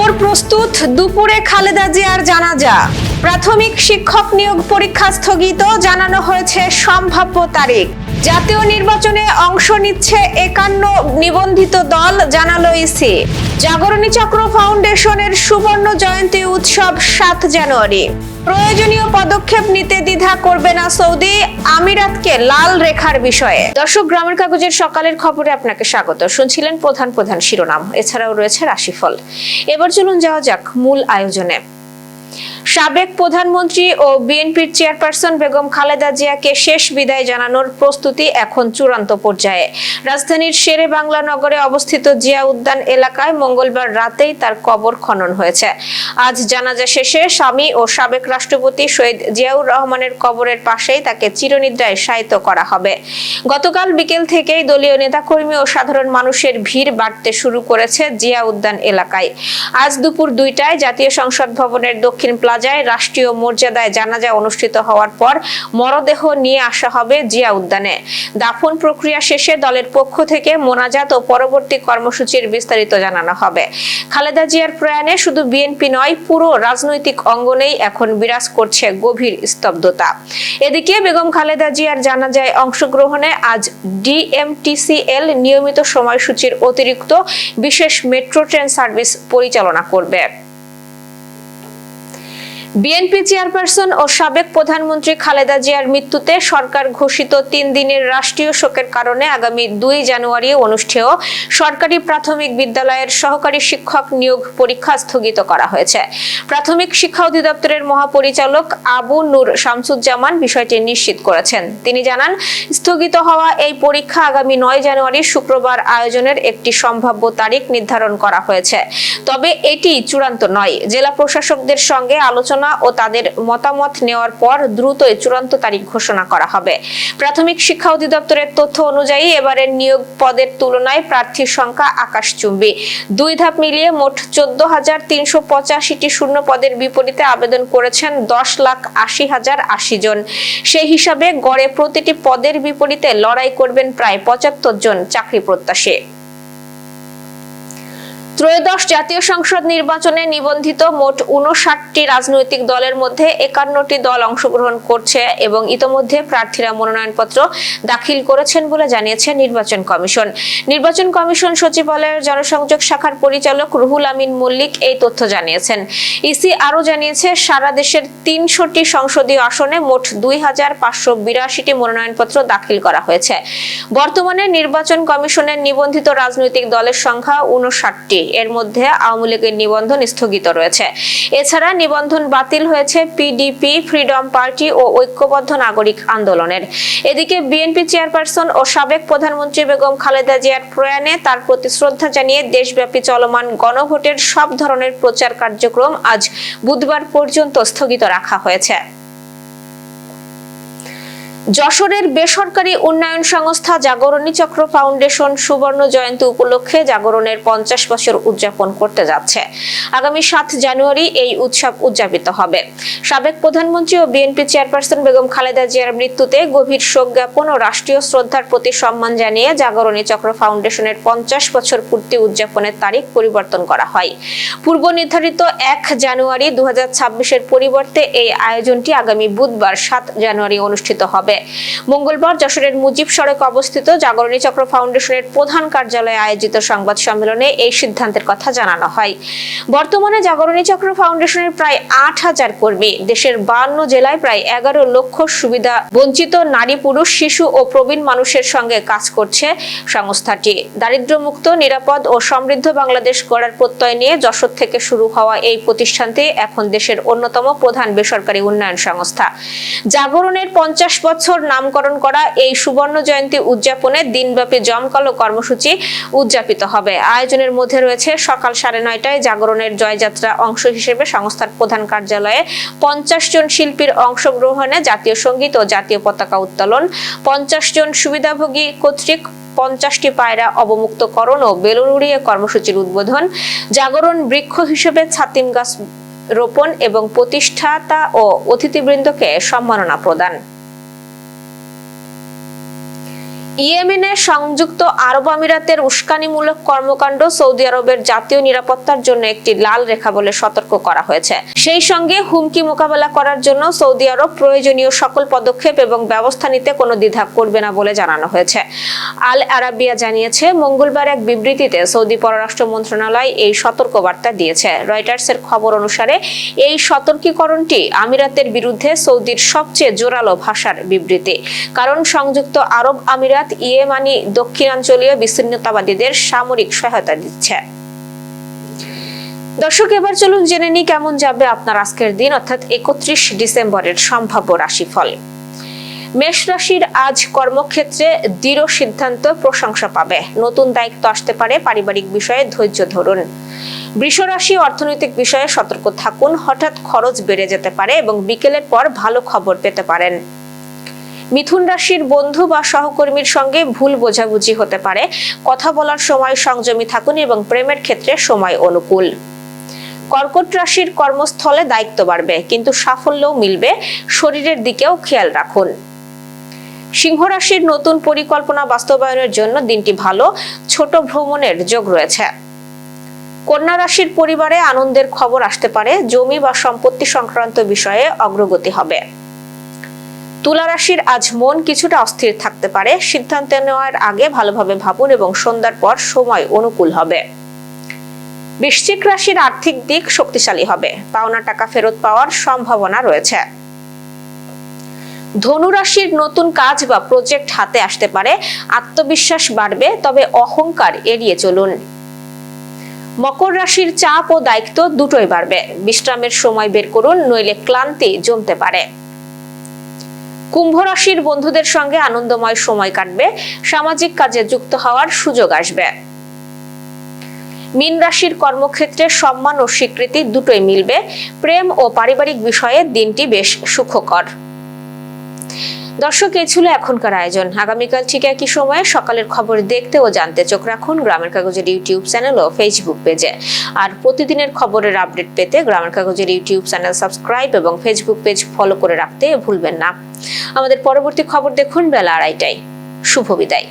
কবর প্রস্তুত, দুপুরে খালেদা জিয়ার জানাজা। প্রাথমিক শিক্ষক নিয়োগ পরীক্ষা স্থগিত, জানানো হয়েছে সম্ভাব্য তারিখ। জাতীয় নির্বাচনে অংশ নিচ্ছে 51 নিবন্ধিত দল, জানালো ইসি। জাগরণী চক্র ফাউন্ডেশনের সুবর্ণ জয়ন্তী উৎসব 7 জানুয়ারি। প্রয়োজনীয় পদক্ষেপ নিতে দ্বিধা করবে না সৌদি, আমিরাতকে লাল রেখার বিষয়ে। দর্শক, গ্রামের কাগজের সকালের খবরে আপনাকে স্বাগত। শুনছিলেন প্রধান শিরোনাম, এছাড়াও রয়েছে রাশিফল। এবার চলুন যাওয়া যাক মূল আয়োজনে। সাবেক প্রধানমন্ত্রী ও বিএনপির চেয়ারপারসন বেগম খালেদা জিয়াকে শেষ বিদায় জানানোর প্রস্তুতি এখন চূড়ান্ত পর্যায়ে। রাজধানীর শেরে বাংলা নগরে অবস্থিত জিয়া উদ্যান এলাকায় মঙ্গলবার রাতেই তার কবর খনন হয়েছে। আজ জানাজা শেষে স্বামী ও সাবেক রাষ্ট্রপতি শহীদ জিয়াউর রহমানের কবরের পাশেই তাকে চিরনিদ্রায় শায়িত করা হবে। গতকাল বিকেল থেকেই দলীয় নেতাকর্মী ও সাধারণ মানুষের ভিড় বাড়তে শুরু করেছে জিয়া উদ্যান এলাকায়। আজ দুপুর 2টায় জাতীয় সংসদ ভবনের দক্ষিণ প্লাজায় রাষ্ট্রীয় মর্যাদায় জানাজা অনুষ্ঠিত হওয়ার পর মরদেহ নিয়ে আসা হবে জিয়া উদ্যানে। দাফন প্রক্রিয়া শেষে দলের পক্ষ থেকে মোনাজাত ও পরবর্তী কর্মসূচির বিস্তারিত জানানো হবে। খালেদা জিয়ার প্রয়াণে শুধু বিএনপি নয়, পুরো রাজনৈতিক অঙ্গনেই এখন বিরাজ করছে গভীর স্তব্ধতা। এদিকে বেগম খালেদা জিয়ার জানাজায় অংশগ্রহণে আজ ডিএমটিসিএল নিয়মিত সময়সূচির অতিরিক্ত বিশেষ মেট্রো ট্রেন সার্ভিস পরিচালনা করবে। বিএনপি চেয়ারপারসন ও সাবেক প্রধানমন্ত্রী খালেদা জিয়ার মৃত্যুতে সরকার ঘোষিত 3 দিনের রাষ্ট্রীয় শোকের কারণে আগামী 2 জানুয়ারি অনুষ্ঠেয় সরকারি প্রাথমিক বিদ্যালয়ের সহকারী শিক্ষক নিয়োগ পরীক্ষা স্থগিত করা হয়েছে। প্রাথমিক শিক্ষা অধিদপ্তরের মহাপরিচালক আবু নূর শামসুজ্জামান বিষয়টি নিশ্চিত করেছেন। তিনি জানান, স্থগিত হওয়া এই পরীক্ষা আগামী 9 জানুয়ারি শুক্রবার আয়োজনের একটি সম্ভাব্য তারিখ নির্ধারণ করা হয়েছে। তবে এটি চূড়ান্ত নয়। জেলা প্রশাসকদের সঙ্গে আলোচনা ও তাদের মতামত নেওয়ার পর দ্রুতই চূড়ান্ত তারিখ ঘোষণা করা হবে। প্রাথমিক শিক্ষা অধিদপ্তরের তথ্য অনুযায়ী এবারের নিয়োগ পদের তুলনায় প্রার্থীর সংখ্যা আকাশচুম্বী। 2 ধাপ মিলিয়ে মোট 14,385টি শূন্য পদের বিপরীতে আবেদন করেছেন 10,80,080 জন। সেই হিসাবে গড়ে প্রতিটি পদের বিপরীতে লড়াই করবেন প্রায় 75 জন চাকরি প্রত্যাশী। ত্রয়োদশ জাতীয় সংসদ নির্বাচনে নিবন্ধিত মোট 59টি রাজনৈতিক দলের মধ্যে 51টি দল অংশগ্রহণ করছে এবং ইতোমধ্যে প্রার্থীরা মনোনয়নপত্র দাখিল করেছেন বলে জানিয়েছে নির্বাচন কমিশন। নির্বাচন কমিশন সচিবালয়ের জনসংযোগ শাখার পরিচালক রুহুল আমিন মল্লিক এই তথ্য জানিয়েছেন। ইসি আরও জানিয়েছে, সারা দেশের 300টি সংসদীয় আসনে মোট 2,582টি মনোনয়নপত্র দাখিল করা হয়েছে। বর্তমানে নির্বাচন কমিশনের নিবন্ধিত রাজনৈতিক দলের সংখ্যা 59টি। এর মধ্যে আওয়ামী লীগের নিবন্ধন স্থগিত রয়েছে। এছাড়া নিবন্ধন বাতিল হয়েছে পিডিপি, ফ্রিডম পার্টি ও ঐক্যবদ্ধ নাগরিক আন্দোলনের। এদিকে বিএনপি চেয়ারপারসন ও সাবেক প্রধানমন্ত্রী বেগম খালেদা জিয়ার প্রয়াণে তার প্রতি শ্রদ্ধা জানিয়ে দেশব্যাপী চলমান গণভোটের সব ধরনের প্রচার কার্যক্রম আজ বুধবার পর্যন্ত স্থগিত রাখা হয়েছে। যশোরের বেসরকারি উন্নয়ন সংস্থা জাগরণী চক্র ফাউন্ডেশন সুবর্ণ জয়ন্তী উপলক্ষে জাগরণের 50 বছর উদযাপন করতে যাচ্ছে। আগামী 7 জানুয়ারি এই উৎসব উদযাপিত হবে। সাবেক প্রধানমন্ত্রী ও বিএনপি চেয়ারপারসন বেগম খালেদা জিয়ার মৃত্যুতে গভীর শোক জ্ঞাপন ও রাষ্ট্রীয় শ্রদ্ধার প্রতি সম্মান জানিয়ে জাগরণী চক্র ফাউন্ডেশনের 50 বছর পূর্তি উদযাপনের তারিখ পরিবর্তন করা হয়। পূর্ব নির্ধারিত 1 জানুয়ারি 2026-এর পরিবর্তে এই আয়োজনটি আগামী বুধবার 7 জানুয়ারি অনুষ্ঠিত হবে। মঙ্গলবার যশোরের মুজিব সড়কে অবস্থিত জাগরণী চক্র ফাউন্ডেশনের প্রধান কার্যালয়ে আয়োজিত সংবাদ সম্মেলনে এই সিদ্ধান্তের কথা জানানো হয়। বর্তমানে জাগরণী চক্র ফাউন্ডেশনের প্রায় 8,000 কর্মী দেশের 52 জেলায় প্রায় 11 লক্ষ সুবিধা বঞ্চিত নারী, পুরুষ, শিশু ও প্রবীণ মানুষের সঙ্গে কাজ করছে সংস্থাটি। দারিদ্র্যমুক্ত, নিরাপদ ও সমৃদ্ধ বাংলাদেশ গড়ার প্রত্যয় নিয়ে যশোর থেকে শুরু হওয়া এই প্রতিষ্ঠানটি এখন দেশের অন্যতম প্রধান বেসরকারি উন্নয়ন সংস্থা। জাগরণের 50 বছর নামকরণ করা এই সুবর্ণ জয়ন্তী উদযাপনে দিনব্যাপী জমকালো কর্মসূচি উদযাপিত হবে। আয়োজনের মধ্যে রয়েছে সকাল 9:30টায় জাগরণের জয়যাত্রা অংশ হিসেবে সংস্থার প্রধান কার্যালয়ে 50 জন শিল্পীর অংশগ্রহণে জাতীয় সঙ্গীত ও জাতীয় পতাকা উত্তোলন, 50 জন সুবিধাভোগী কর্তৃক 50টি পায়রা অবমুক্তকরণ ও বেলুন উড়িয়ে কর্মসূচির উদ্বোধন, জাগরণ বৃক্ষ হিসেবে ছাতিম গাছ রোপণ এবং প্রতিষ্ঠাতা ও অতিথিবৃন্দকে সম্মাননা প্রদান। ইয়েমেনে সংযুক্ত আরব আমিরাতের উস্কানিমূলক কর্মকাণ্ড সৌদি আরবের জাতীয় নিরাপত্তার জন্য একটি লাল রেখা বলে সতর্ক করা হয়েছে। সেই সঙ্গে হুমকি মোকাবেলা করার জন্য সৌদি আরব প্রয়োজনীয় সকল পদক্ষেপ এবং ব্যবস্থা নিতে কোনো দ্বিধা করবে না বলে জানানো হয়েছে। আল আরাবিয়া জানিয়েছে, মঙ্গলবার এক বিবৃতিতে সৌদি পররাষ্ট্র মন্ত্রণালয় এই সতর্কবার্তা দিয়েছে। রয়টার্সের খবর অনুসারে এই সতর্কীকরণটি আমিরাতের বিরুদ্ধে সৌদির সবচেয়ে জোরালো ভাষার বিবৃতি, কারণ সংযুক্ত আরব আমিরাত ইয়েমানি দক্ষিণাঞ্চলীয় বিচ্ছিন্নতাবাদীদের সামরিক সহায়তা দিচ্ছে। দর্শক, এবার চলুন জেনে নিই কেমন যাবে আপনার আজকের দিন, অর্থাৎ 31 ডিসেম্বরের সম্ভাব্য রাশিফল। মেষ রাশির আজ কর্মক্ষেত্রে দৃঢ় সিদ্ধান্ত প্রশংসা পাবে। নতুন দায়িত্ব আসতে পারে, পারিবারিক বিষয়ে ধৈর্য ধরুন। বৃষ রাশি অর্থনৈতিক বিষয়ে সতর্ক থাকুন, হঠাৎ খরচ বেড়ে যেতে পারে এবং বিকেলের পর ভালো খবর পেতে পারেন। মিথুন রাশির বন্ধু বা সহকর্মীর সঙ্গে ভুল বোঝাবুঝি হতে পারে, কথা বলার সময় সংযমী থাকুন এবং প্রেমের ক্ষেত্রে সময় অনুকূল। কর্কট রাশির কর্মস্থলে দায়িত্ব বাড়বে, কিন্তু সাফল্যও মিলবে, শরীরের দিকেও খেয়াল রাখুন। সিংহ রাশির নতুন পরিকল্পনা বাস্তবায়নের জন্য দিনটি ভালো, ছোট ভ্রমণের যোগ রয়েছে। কন্যা রাশির পরিবারে আনন্দের খবর আসতে পারে, জমি বা সম্পত্তি সংক্রান্ত বিষয়ে অগ্রগতি হবে। তুলা রাশির আজ মন কিছুটা অস্থির থাকতে পারে, সিদ্ধান্ত নেওয়ার আগে ভালোভাবে ভাবুন এবং সন্ধ্যার পর সময় অনুকূল হবে। বৃশ্চিক রাশির আর্থিক দিক শক্তিশালী হবে, পাওনা টাকা ফেরত পাওয়ার সম্ভাবনা রয়েছে। ধনু রাশির নতুন কাজ বা প্রজেক্ট হাতে আসতে পারে, আত্মবিশ্বাস বাড়বে, তবে অহংকার এড়িয়ে চলুন। মকর রাশির চাপ ও দায়িত্ব দুটোই বাড়বে, বিশ্রামের সময় বের করুন, নইলে ক্লান্তি জমতে পারে। কুম্ভ রাশির বন্ধুদের সঙ্গে আনন্দময় সময় কাটবে, সামাজিক কাজে যুক্ত হওয়ার সুযোগ আসবে। মীন রাশির কর্মক্ষেত্রে সম্মান ও স্বীকৃতি দুটোই মিলবে, প্রেম ও পারিবারিক বিষয়ে দিনটি বেশ সুখকর। দর্শক, এই ছিল এখনকার আয়োজন। আগামীকাল ঠিক একই সময়ে সকালের খবর দেখতে ও জানতে চোখ রাখুন গ্রামের কাগজের ইউটিউব চ্যানেল ও ফেসবুক পেজে। আর প্রতিদিনের খবরের আপডেট পেতে গ্রামের কাগজের ইউটিউব চ্যানেল সাবস্ক্রাইব এবং ফেসবুক পেজ ফলো করে রাখতে ভুলবেন না। আমাদের পরবর্তী খবর দেখুন বেলা 2:30টায়। শুভ বিদায়।